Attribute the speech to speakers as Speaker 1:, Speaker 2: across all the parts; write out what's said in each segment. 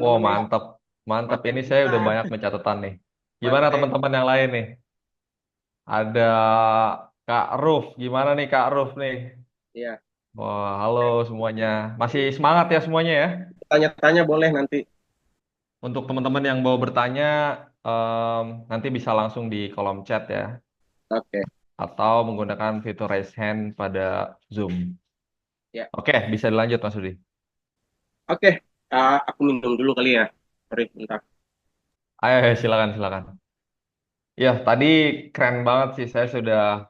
Speaker 1: Wow,
Speaker 2: teman-teman nih.
Speaker 1: mantap. Mantap.
Speaker 2: Mantap
Speaker 1: Ini saya udah
Speaker 2: benar,
Speaker 1: banyak mencatatkan nih. Gimana
Speaker 2: mantap.
Speaker 1: teman-teman yang lain nih? Ada Kak Ruf. Gimana nih Kak Ruf nih?
Speaker 2: Ya,
Speaker 1: Wah, halo semuanya. Masih semangat ya semuanya ya?
Speaker 2: tanya-tanya boleh nanti.
Speaker 1: Untuk teman-teman yang mau bertanya, nanti bisa langsung di kolom chat ya.
Speaker 2: Oke,
Speaker 1: Atau menggunakan fitur raise hand pada Zoom.
Speaker 2: ya.
Speaker 1: Oke, bisa dilanjut Mas Rudi.
Speaker 2: Oke, aku minum dulu kali ya. Sorry, bentar.
Speaker 1: Ayo, ayo, silakan, silakan. Ya, tadi keren banget sih. Saya sudah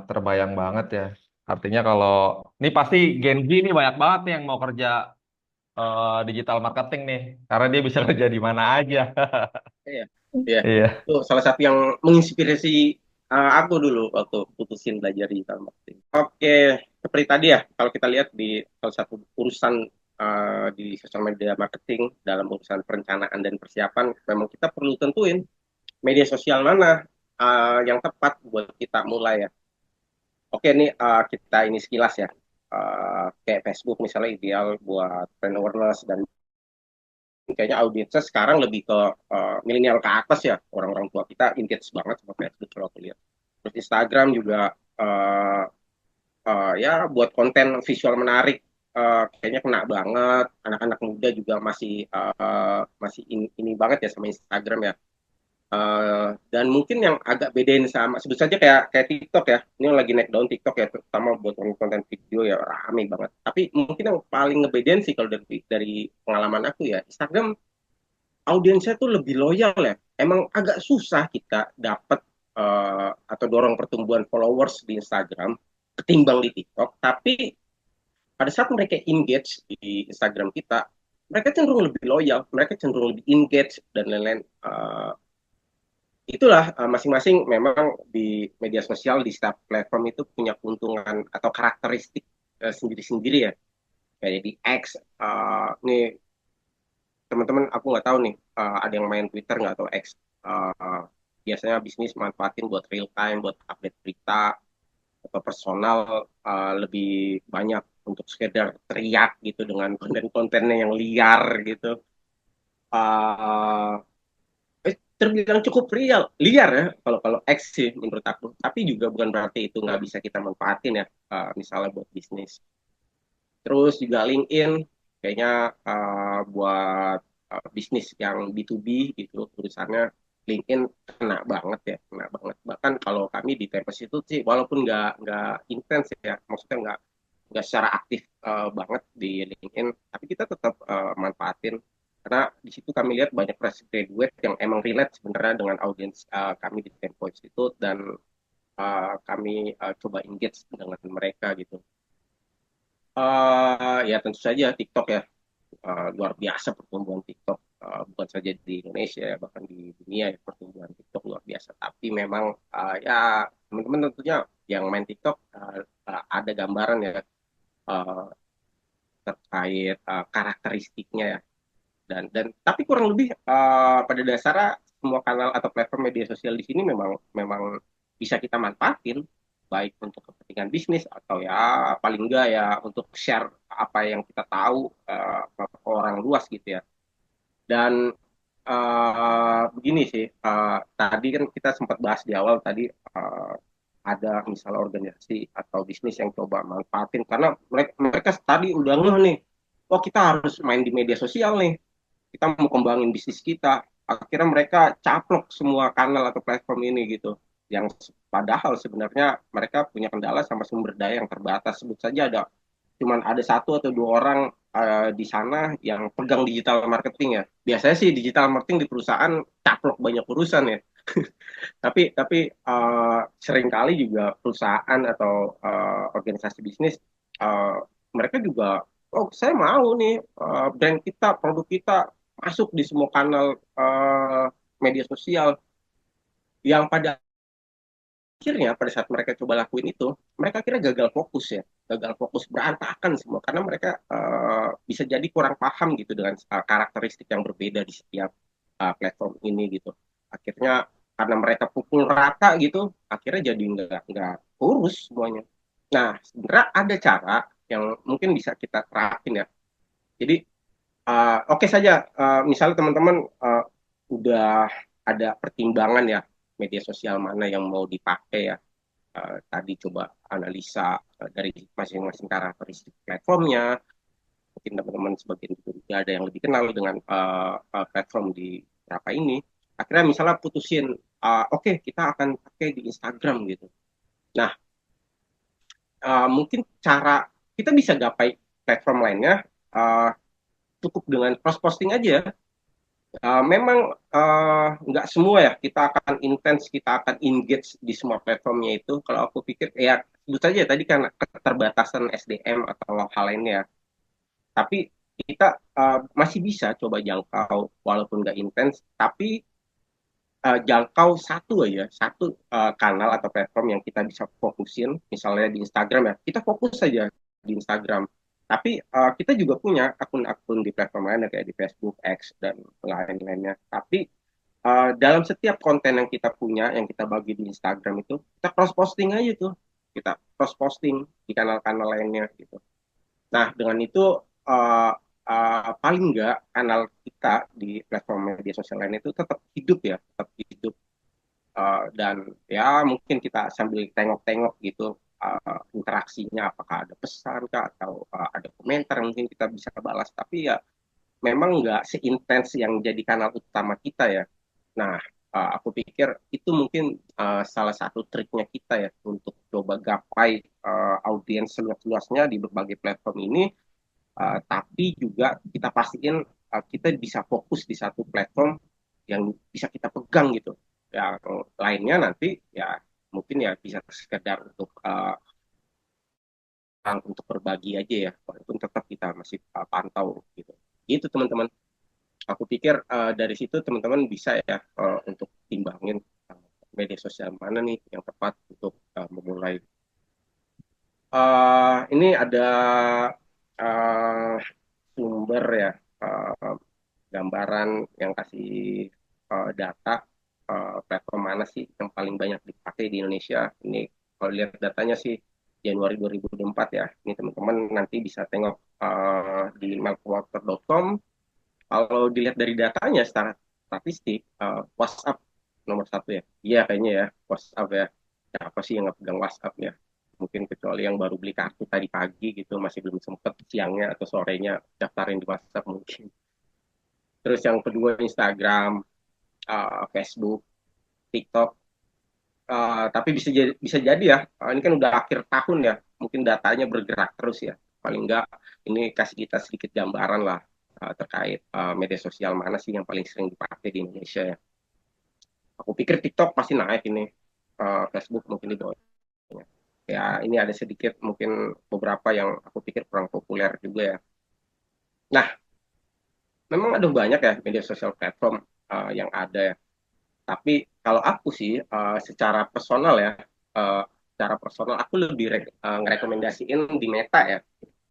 Speaker 1: terbayang banget ya. Artinya kalau ini pasti Gen Z ini banyak banget nih yang mau kerja digital marketing nih, karena dia bisa kerja di mana aja.
Speaker 2: Iya, iya.
Speaker 1: Iya.
Speaker 2: Itu salah satu yang menginspirasi aku dulu waktu putusin belajar digital marketing. Oke, seperti tadi ya, kalau kita lihat di salah satu urusan di sosial media marketing dalam urusan perencanaan dan persiapan, memang kita perlu tentuin media sosial mana yang tepat buat kita mulai ya. Oke, ini kita ini sekilas ya. Kayak Facebook misalnya ideal buat brand awareness dan kayaknya audiensnya sekarang lebih ke milenial ke atas ya. Orang-orang tua kita engage banget sama Facebook kalau aku lihat. Terus Instagram juga uh, ya buat konten visual menarik kayaknya kena banget. Anak-anak muda juga masih ini banget ya sama Instagram ya. Dan mungkin yang agak bedain sama sebut saja kayak kayak TikTok ya. Ini yang lagi naik daun TikTok ya, terutama buat konten video ya rame banget. Tapi mungkin yang paling ngebedain sih kalau dari pengalaman aku ya, Instagram audiensnya tuh lebih loyal ya. Emang agak susah kita dapat atau dorong pertumbuhan followers di Instagram ketimbang di TikTok. Tapi pada saat mereka engage di Instagram kita, mereka cenderung lebih loyal, mereka cenderung lebih engage dan lain-lain. Itulah masing-masing memang di media sosial di setiap platform itu punya keuntungan atau karakteristik sendiri-sendiri ya. Kayak di X, nih teman-teman aku nggak tahu nih ada yang main Twitter nggak atau X. Biasanya bisnis manfaatin buat real time, buat update berita atau personal lebih banyak untuk sekedar teriak gitu dengan konten-kontennya yang liar gitu. Uh, Terbilang cukup liar ya kalau kalau X sih menurut aku. Tapi juga bukan berarti itu nggak bisa kita manfaatin ya, misalnya buat bisnis. Terus juga LinkedIn kayaknya buat bisnis yang B2B gitu urusannya LinkedIn kena banget ya, kena banget. Bahkan kalau kami di Tempest itu sih walaupun nggak intens ya, maksudnya nggak secara aktif banget di LinkedIn, tapi kita tetap manfaatin karena di situ kami lihat banyak fresh graduate yang emang relate sebenarnya dengan audiens kami di Tempo Institute dan kami coba engage dengan mereka gitu. Ya tentu saja TikTok ya. Luar biasa pertumbuhan TikTok, bukan saja di Indonesia ya, bahkan di dunia ya pertumbuhan TikTok luar biasa. Tapi memang ya teman-teman tentunya yang main TikTok ada gambaran ya uh, terkait karakteristiknya ya. Dan tapi kurang lebih pada dasarnya semua kanal atau platform media sosial di sini memang memang bisa kita manfaatin baik untuk kepentingan bisnis atau ya paling enggak ya untuk share apa yang kita tahu ke orang luas gitu ya. Dan begini sih, tadi kan kita sempat bahas di awal tadi ada misalnya organisasi atau bisnis yang coba manfaatin karena mereka tadi udah ngeh nih, oh kita harus main di media sosial nih, kita mau kembangin bisnis kita. Akhirnya mereka caplok semua kanal atau platform ini gitu. Yang padahal sebenarnya mereka punya kendala sama sumber daya yang terbatas. Sebut saja cuman ada satu atau dua orang di sana yang pegang digital marketing ya. Biasanya sih digital marketing di perusahaan caplok banyak urusan ya. Tapi seringkali juga perusahaan atau organisasi bisnis uh, mereka juga, oh saya mau nih brand kita, produk kita masuk di semua kanal media sosial yang pada akhirnya pada saat mereka coba lakuin itu, mereka kira gagal fokus ya, gagal fokus berantakan semua karena mereka bisa jadi kurang paham gitu dengan karakteristik yang berbeda di setiap platform ini gitu. Akhirnya karena mereka pukul rata gitu, akhirnya jadi nggak urus semuanya. Nah, sebenarnya ada cara yang mungkin bisa kita terapin ya. Jadi Oke saja, misalnya teman-teman udah ada pertimbangan ya media sosial mana yang mau dipakai ya. Tadi coba analisa dari masing-masing karakteristik platformnya. Mungkin teman-teman sebagian juga ada yang lebih kenal dengan platform di berapa ini. Akhirnya misalnya putusin, oke kita akan pakai di Instagram gitu. Nah, mungkin cara kita bisa gapai platform lainnya uh, cukup dengan cross posting aja. Memang nggak semua ya kita akan intens, kita akan engage di semua platformnya itu. Kalau aku pikir ya sebut saja tadi kan keterbatasan SDM atau hal lainnya. Tapi kita masih bisa coba jangkau walaupun nggak intens, tapi jangkau satu aja, satu kanal atau platform yang kita bisa fokusin, misalnya di Instagram ya, kita fokus saja di Instagram. Tapi kita juga punya akun-akun di platform lain kayak di Facebook, X, dan lain-lainnya. Tapi dalam setiap konten yang kita punya, yang kita bagi di Instagram itu, kita cross posting aja tuh. Kita cross posting di kanal-kanal lainnya gitu. Nah, dengan itu uh, paling nggak kanal kita di platform media sosial lain itu tetap hidup ya, tetap hidup. Dan ya mungkin kita sambil tengok-tengok gitu interaksinya, apakah ada pesan kah atau ada komentar yang mungkin kita bisa balas. Tapi ya memang nggak seintens yang jadi kanal utama kita ya. Nah, aku pikir itu mungkin salah satu triknya kita ya untuk coba gapai audiens seluas-luasnya di berbagai platform ini. Tapi juga kita pastiin kita bisa fokus di satu platform yang bisa kita pegang gitu. Yang lainnya nanti ya mungkin ya bisa sekedar untuk berbagi aja ya, walaupun tetap kita masih pantau gitu. Gitu teman-teman. Aku pikir dari situ teman-teman bisa ya untuk timbangin media sosial mana nih yang tepat untuk memulai. Ini ada uh, sumber ya, uh, gambaran yang kasih data platform mana sih yang paling banyak dipakai di Indonesia. Ini kalau lihat datanya sih Januari 2024 ya. Ini teman-teman nanti bisa tengok di meltwater.com. Kalau dilihat dari datanya secara statistik, WhatsApp nomor satu ya. Iya kayaknya ya, WhatsApp ya. Siapa sih yang nggak pegang WhatsApp ya? Mungkin kecuali yang baru beli kartu tadi pagi gitu, masih belum sempet siangnya atau sorenya daftarin di WhatsApp mungkin. Terus yang kedua Instagram, Facebook, TikTok. Tapi bisa jadi ya, ini kan udah akhir tahun ya, mungkin datanya bergerak terus ya. Paling enggak ini kasih kita sedikit gambaran lah terkait media sosial mana sih yang paling sering dipakai di Indonesia ya. Aku pikir TikTok pasti naik ini, Facebook mungkin di bawahnya. Ya ini ada sedikit mungkin beberapa yang aku pikir kurang populer juga ya. Nah, memang ada banyak ya media sosial platform yang ada ya. Tapi kalau aku sih secara personal ya, secara personal aku lebih ngerekomendasiin di Meta ya.